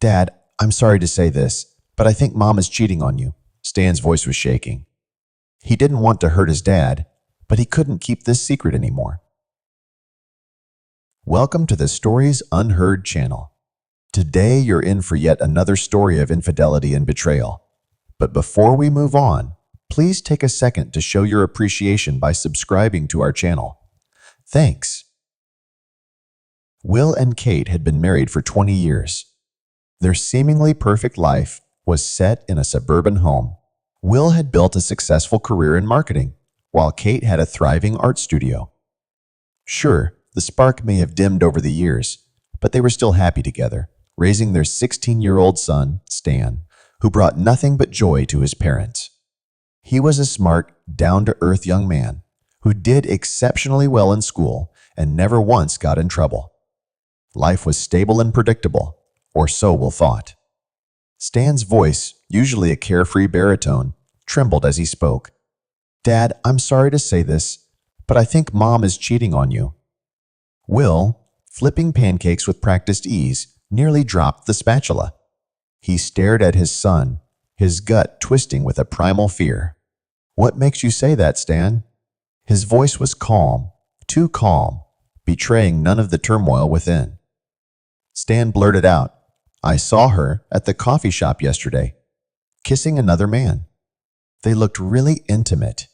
Dad, I'm sorry to say this, but I think Mom is cheating on you. Stan's voice was shaking. He didn't want to hurt his dad, but he couldn't keep this secret anymore. Welcome to the Stories Unheard channel. Today you're in for yet another story of infidelity and betrayal. But before we move on, please take a second to show your appreciation by subscribing to our channel. Thanks. Will and Kate had been married for 20 years. Their seemingly perfect life was set in a suburban home. Will had built a successful career in marketing, while Kate had a thriving art studio. Sure, the spark may have dimmed over the years, but they were still happy together, raising their 16-year-old son, Stan, who brought nothing but joy to his parents. He was a smart, down-to-earth young man who did exceptionally well in school and never once got in trouble. Life was stable and predictable, or so Will thought. Stan's voice, usually a carefree baritone, trembled as he spoke. Dad, I'm sorry to say this, but I think Mom is cheating on you. Will, flipping pancakes with practiced ease, nearly dropped the spatula. He stared at his son, his gut twisting with a primal fear. What makes you say that, Stan? His voice was calm, too calm, betraying none of the turmoil within. Stan blurted out, I saw her at the coffee shop yesterday, kissing another man. They looked really intimate.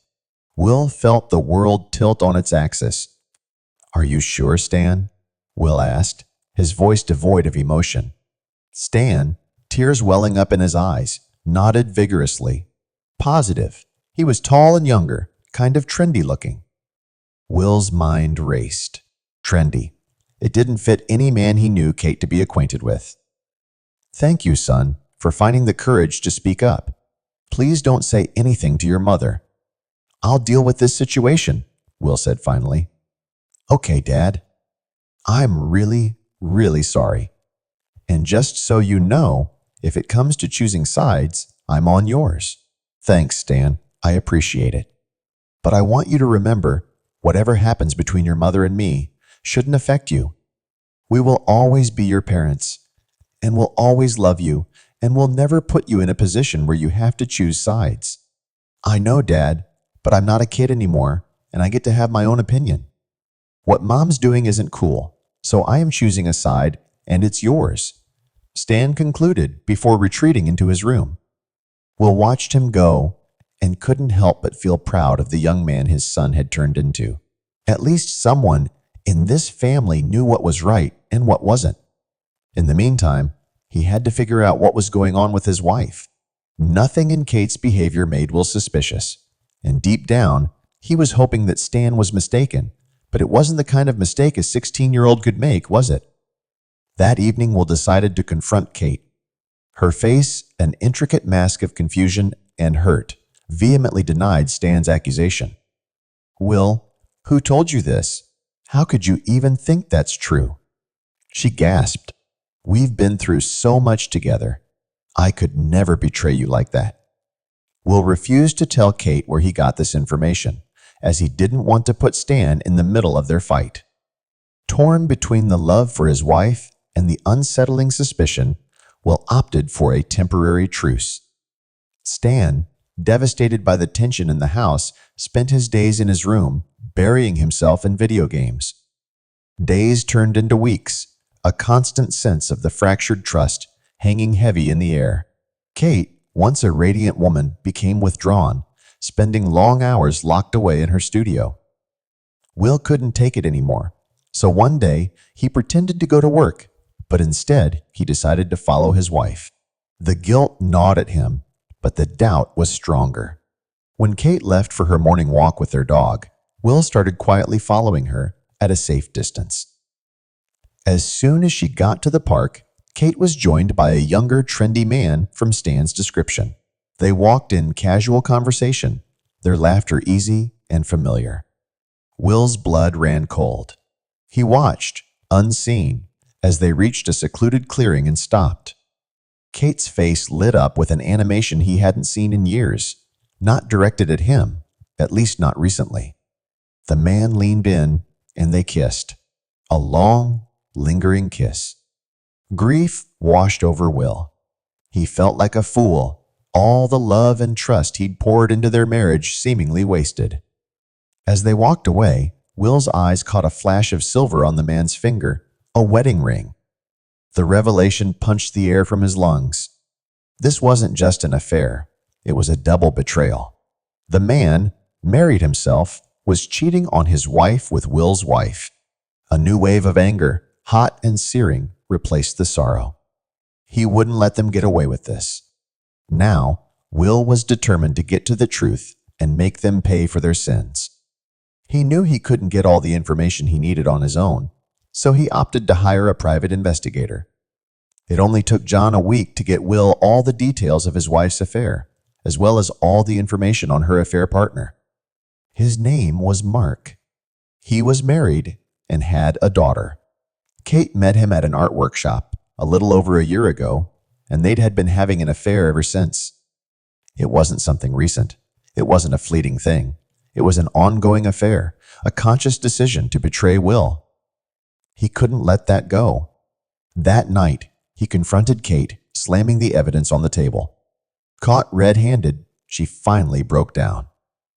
Will felt the world tilt on its axis. Are you sure, Stan? Will asked, his voice devoid of emotion. Stan, tears welling up in his eyes, nodded vigorously. Positive. He was tall and younger, kind of trendy looking. Will's mind raced. Trendy. It didn't fit any man he knew Kate to be acquainted with. Thank you, son, for finding the courage to speak up. Please don't say anything to your mother. I'll deal with this situation, Will said finally. Okay, Dad. I'm really, really sorry. And just so you know, if it comes to choosing sides, I'm on yours. Thanks, Stan. I appreciate it. But I want you to remember, whatever happens between your mother and me shouldn't affect you. We will always be your parents, and we'll always love you, and we'll never put you in a position where you have to choose sides. I know, Dad, but I'm not a kid anymore, and I get to have my own opinion. What Mom's doing isn't cool, so I am choosing a side, and it's yours, Stan concluded before retreating into his room. Will watched him go and couldn't help but feel proud of the young man his son had turned into. At least someone in this family knew what was right and what wasn't. In the meantime, he had to figure out what was going on with his wife. Nothing in Kate's behavior made Will suspicious, and deep down, he was hoping that Stan was mistaken, but it wasn't the kind of mistake a 16-year-old could make, was it? That evening, Will decided to confront Kate. Her face, an intricate mask of confusion and hurt, vehemently denied Stan's accusation. Will, who told you this? How could you even think that's true? She gasped. We've been through so much together. I could never betray you like that. Will refused to tell Kate where he got this information, as he didn't want to put Stan in the middle of their fight. Torn between the love for his wife and the unsettling suspicion, Will opted for a temporary truce. Stan, devastated by the tension in the house, spent his days in his room, burying himself in video games. Days turned into weeks, a constant sense of the fractured trust hanging heavy in the air. Kate, once a radiant woman, became withdrawn, spending long hours locked away in her studio. Will couldn't take it anymore, so one day he pretended to go to work, but instead he decided to follow his wife. The guilt gnawed at him, but the doubt was stronger. When Kate left for her morning walk with their dog, Will started quietly following her at a safe distance. As soon as she got to the park, Kate was joined by a younger, trendy man from Stan's description. They walked in casual conversation, their laughter easy and familiar. Will's blood ran cold. He watched, unseen, as they reached a secluded clearing and stopped. Kate's face lit up with an animation he hadn't seen in years, not directed at him, at least not recently. The man leaned in, and they kissed. A long, lingering kiss. Grief washed over Will. He felt like a fool, all the love and trust he'd poured into their marriage seemingly wasted. As they walked away, Will's eyes caught a flash of silver on the man's finger, a wedding ring. The revelation punched the air from his lungs. This wasn't just an affair, it was a double betrayal. The man, married himself, was cheating on his wife with Will's wife. A new wave of anger, hot and searing, replaced the sorrow. He wouldn't let them get away with this. Now, Will was determined to get to the truth and make them pay for their sins. He knew he couldn't get all the information he needed on his own, so he opted to hire a private investigator. It only took John a week to get Will all the details of his wife's affair, as well as all the information on her affair partner. His name was Mark. He was married and had a daughter. Kate met him at an art workshop a little over a year ago, and they'd been having an affair ever since. It wasn't something recent. It wasn't a fleeting thing. It was an ongoing affair, a conscious decision to betray Will. He couldn't let that go. That night, he confronted Kate, slamming the evidence on the table. Caught red-handed, she finally broke down.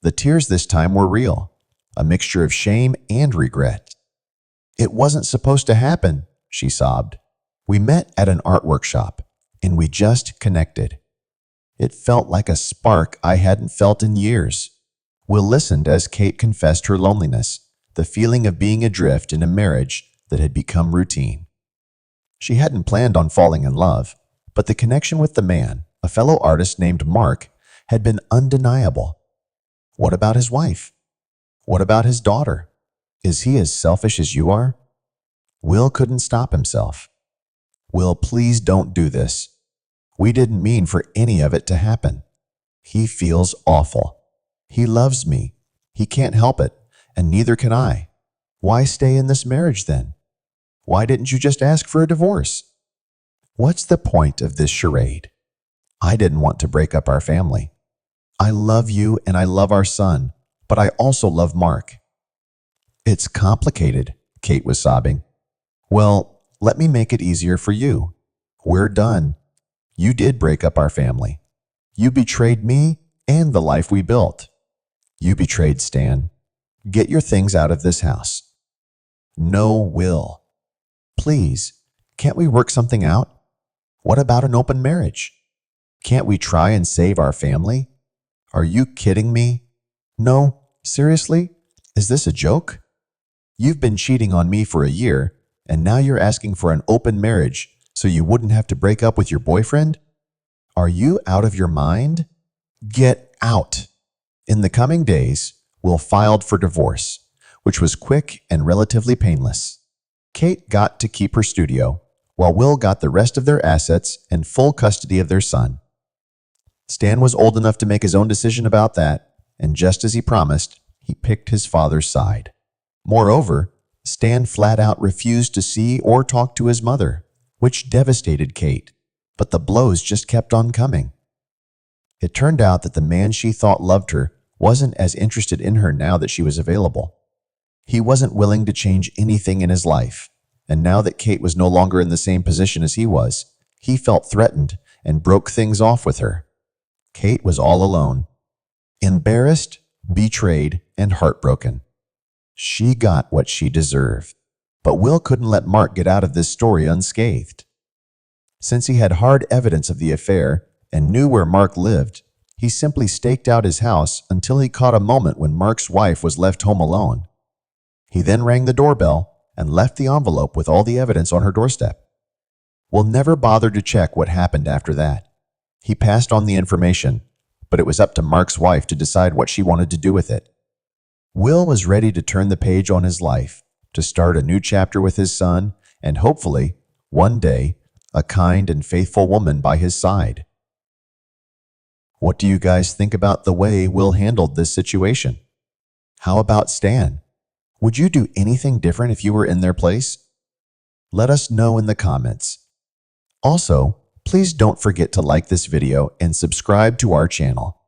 The tears this time were real, a mixture of shame and regret. "It wasn't supposed to happen," she sobbed. "We met at an art workshop, and we just connected. It felt like a spark I hadn't felt in years." Will listened as Kate confessed her loneliness, the feeling of being adrift in a marriage that had become routine. She hadn't planned on falling in love, but the connection with the man, a fellow artist named Mark, had been undeniable. What about his wife? What about his daughter? Is he as selfish as you are? Will couldn't stop himself. "Will, please don't do this. We didn't mean for any of it to happen. He feels awful. He loves me. He can't help it, and neither can I. Why stay in this marriage then? Why didn't you just ask for a divorce? What's the point of this charade? I didn't want to break up our family. I love you and I love our son, but I also love Mark." "It's complicated," Kate was sobbing. "Well, let me make it easier for you. We're done. You did break up our family. You betrayed me and the life we built. You betrayed Stan. Get your things out of this house." "No, Will. Please, can't we work something out? What about an open marriage? Can't we try and save our family? Are you kidding me? No, seriously? Is this a joke? You've been cheating on me for a year, and now you're asking for an open marriage so you wouldn't have to break up with your boyfriend? Are you out of your mind? Get out." In the coming days, Will filed for divorce, which was quick and relatively painless. Kate got to keep her studio, while Will got the rest of their assets and full custody of their son. Stan was old enough to make his own decision about that, and just as he promised, he picked his father's side. Moreover, Stan flat out refused to see or talk to his mother, which devastated Kate, but the blows just kept on coming. It turned out that the man she thought loved her wasn't as interested in her now that she was available. He wasn't willing to change anything in his life, and now that Kate was no longer in the same position as he was, he felt threatened and broke things off with her. Kate was all alone, embarrassed, betrayed, and heartbroken. She got what she deserved, but Will couldn't let Mark get out of this story unscathed. Since he had hard evidence of the affair and knew where Mark lived, he simply staked out his house until he caught a moment when Mark's wife was left home alone. He then rang the doorbell and left the envelope with all the evidence on her doorstep. Will never bothered to check what happened after that. He passed on the information, but it was up to Mark's wife to decide what she wanted to do with it. Will was ready to turn the page on his life, to start a new chapter with his son, and hopefully, one day, a kind and faithful woman by his side. What do you guys think about the way Will handled this situation? How about Stan? Would you do anything different if you were in their place? Let us know in the comments. Also, please don't forget to like this video and subscribe to our channel.